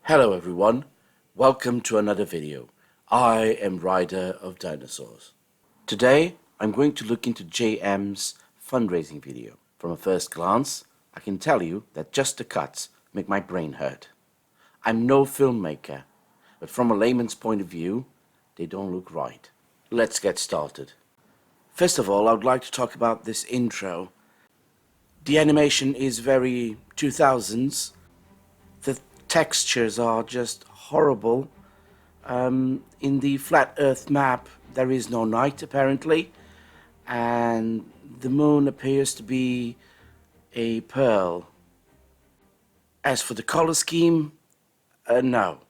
Hello everyone, welcome to another video. I am Ryder of Dinosaurs. Today I'm going to look into JM's fundraising video. From a first glance, I can tell you that just the cuts make my brain hurt. I'm no filmmaker, but from a layman's point of view, they don't look right. Let's get started. First of all, I would like to talk about this intro. The animation is very 2000s. The textures are just horrible. In the flat earth map there is no night apparently, and the moon appears to be a pearl. As for the color scheme, no.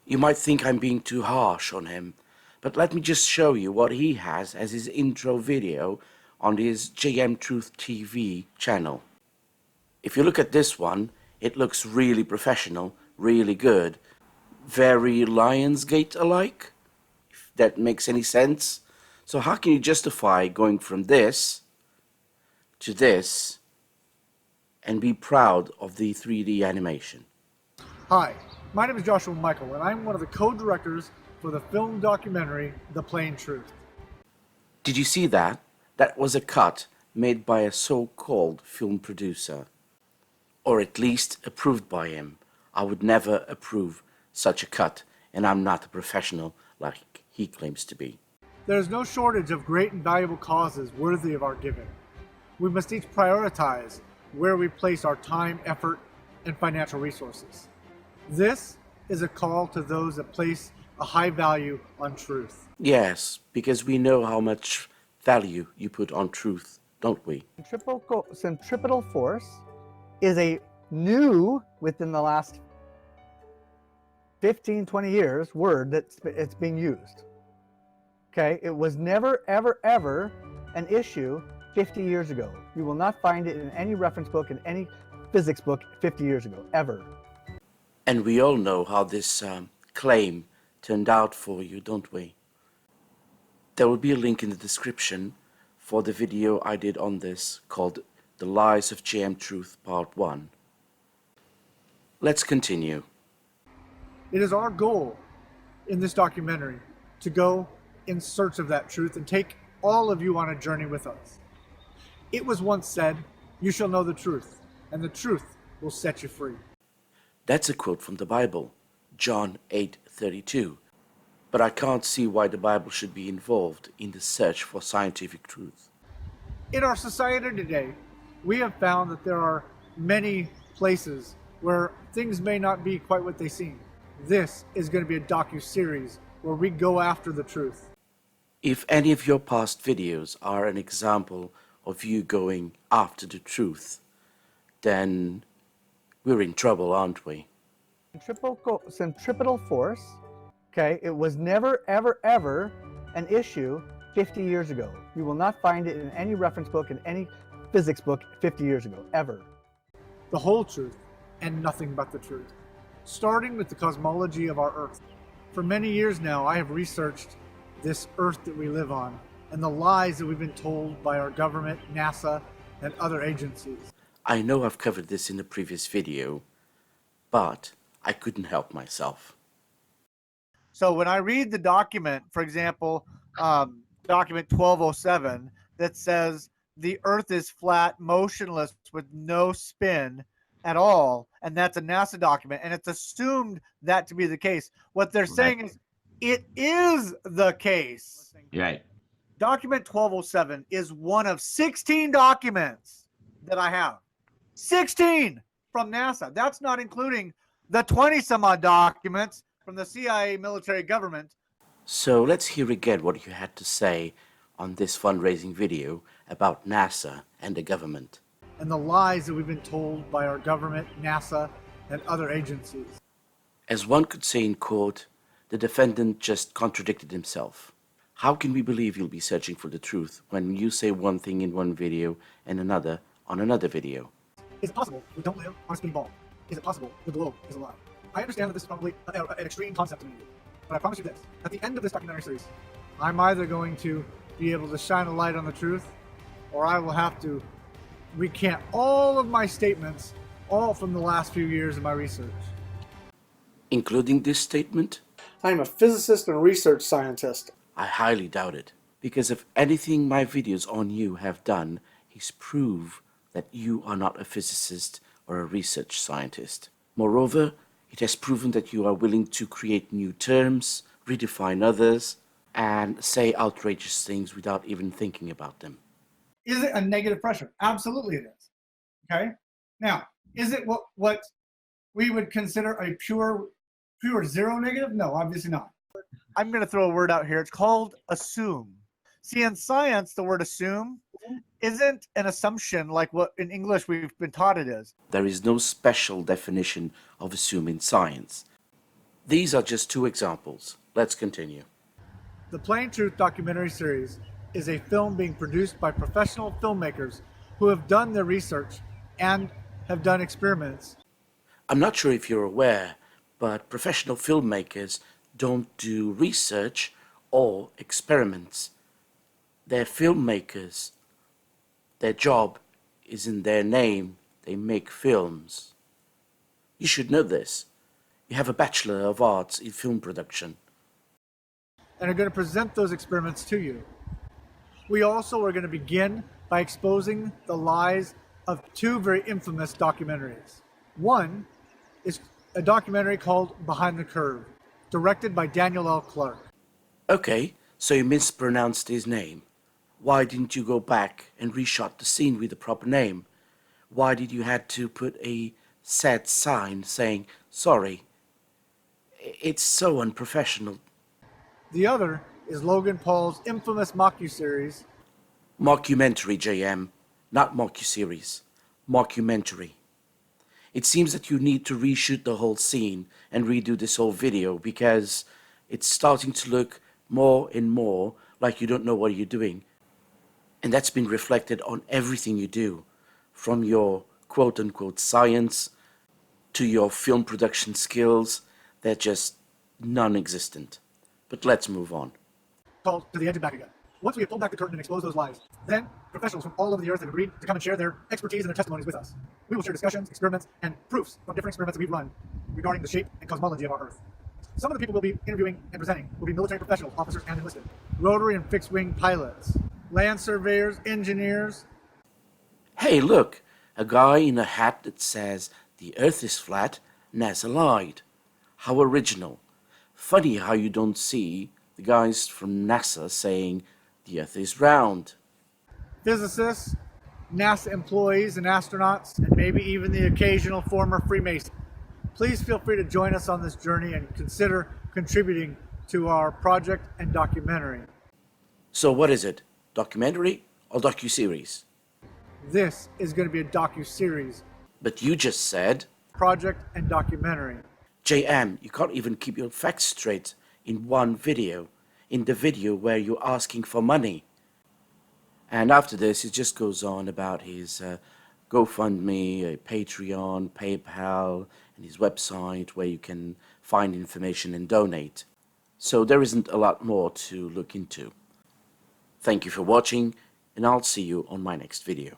You might think I'm being too harsh on him, but let me just show you what he has as his intro video on his JM Truth TV channel. If you look at this one, it looks really professional, really good, very Lionsgate-alike, if that makes any sense. So how can you justify going from this to this and be proud of the 3D animation? Hi, my name is Joshua Michael, and I'm one of the co-directors for the film documentary, The Plain Truth. Did you see that? That was a cut made by a so-called film producer. Or at least approved by him. I would never approve such a cut, and I'm not a professional like he claims to be. There is no shortage of great and valuable causes worthy of our giving. We must each prioritize where we place our time, effort, and financial resources. This is a call to those that place a high value on truth. Yes, because we know how much value you put on truth, don't we? Centripetal force is a new, within the last 15-20 years, word that's it's being used. Okay, it was never ever an issue 50 years ago. You will not find it in any reference book, in any physics book 50 years ago, ever. And we all know how this claim turned out for you, don't we? There will be a link in the description for the video I did on this called The Lies of JM Truth Part 1. Let's continue. It is our goal in this documentary to go in search of that truth and take all of you on a journey with us. It was once said, "You shall know the truth, and the truth will set you free." That's a quote from the Bible, John 8:32. But I can't see why the Bible should be involved in the search for scientific truth. In our society today, we have found that there are many places where things may not be quite what they seem. This is going to be a docu-series where we go after the truth. If any of your past videos are an example of you going after the truth, then we're in trouble, aren't we? Centripetal force, okay, it was never ever an issue 50 years ago. You will not find it in any reference book, in any physics book 50 years ago, ever. The whole truth and nothing but the truth, starting with the cosmology of our Earth. For many years now, I have researched this Earth that we live on and the lies that we've been told by our government, NASA, and other agencies. I know I've covered this in a previous video, but I couldn't help myself. So when I read the document, for example, document 1207, that says the Earth is flat, motionless, with no spin at all, and that's a NASA document, and it's assumed that to be the case. What they're saying is it is the case. Right. Document 1207 is one of 16 documents that I have. 16 from NASA. That's not including the 20 some odd documents from the CIA military government. So let's hear again what you had to say on this fundraising video about NASA and the government. And the lies that we've been told by our government, NASA, and other agencies. As one could say in court, the defendant just contradicted himself. How can we believe you'll be searching for the truth when you say one thing in one video and another on another video? Is it possible we don't live on a spinning ball? Is it possible the globe is alive? I understand that this is probably an extreme concept to me, but I promise you this. At the end of this documentary series, I'm either going to be able to shine a light on the truth, or I will have to recant all of my statements, all from the last few years of my research. including this statement? I am a physicist and research scientist. I highly doubt it, because if anything my videos on you have done is prove that you are not a physicist or a research scientist. Moreover, it has proven that you are willing to create new terms, redefine others, and say outrageous things without even thinking about them. Is it a negative pressure? Absolutely it is. Okay? Now, is it what we would consider a pure zero negative? No, obviously not. I'm going to throw a word out here. It's called assume. See, in science, the word assume isn't an assumption like what in English we've been taught it is. There is no special definition of assume in science. These are just two examples. Let's continue. The Plain Truth documentary series is a film being produced by professional filmmakers who have done their research and have done experiments. I'm not sure if you're aware, but professional filmmakers don't do research or experiments. They're filmmakers. Their job is in their name. They make films. You should know this. You have a Bachelor of Arts in Film Production. And are going to present those experiments to you. We also are going to begin by exposing the lies of two very infamous documentaries. One is a documentary called Behind the Curve, directed by Daniel L. Clark. Okay, so you mispronounced his name. Why didn't you go back and reshot the scene with the proper name? Why did you have to put a sad sign saying, sorry? It's so unprofessional. The other is Logan Paul's infamous mockuseries, Mockumentary, JM, not mockuseries. Mockumentary. It seems that you need to reshoot the whole scene and redo this whole video because it's starting to look more and more like you don't know what you're doing. And that's been reflected on everything you do, from your quote-unquote science to your film production skills. They're just non-existent. But let's move on. called To the Edge and Back Again. Once we have pulled back the curtain and exposed those lies, then professionals from all over the earth have agreed to come and share their expertise and their testimonies with us. We will share discussions, experiments, and proofs from different experiments that we've run regarding the shape and cosmology of our Earth. Some of the people we'll be interviewing and presenting will be military professionals, officers, and enlisted, rotary and fixed-wing pilots, land surveyors, engineers. Hey, look, a guy in a hat that says the Earth is flat, NASA lied. How original. Funny how you don't see the guys from NASA saying the Earth is round. Physicists, NASA employees and astronauts, and maybe even the occasional former Freemason. Please feel free to join us on this journey and consider contributing to our project and documentary. So what is it? Documentary or docuseries? This is going to be a docu-series, But you just said, project and documentary. JM, you can't even keep your facts straight in one video, in the video where you're asking for money. And after this, it just goes on about his GoFundMe, Patreon, PayPal, and his website where you can find information and donate. So there isn't a lot more to look into. Thank you for watching, and I'll see you on my next video.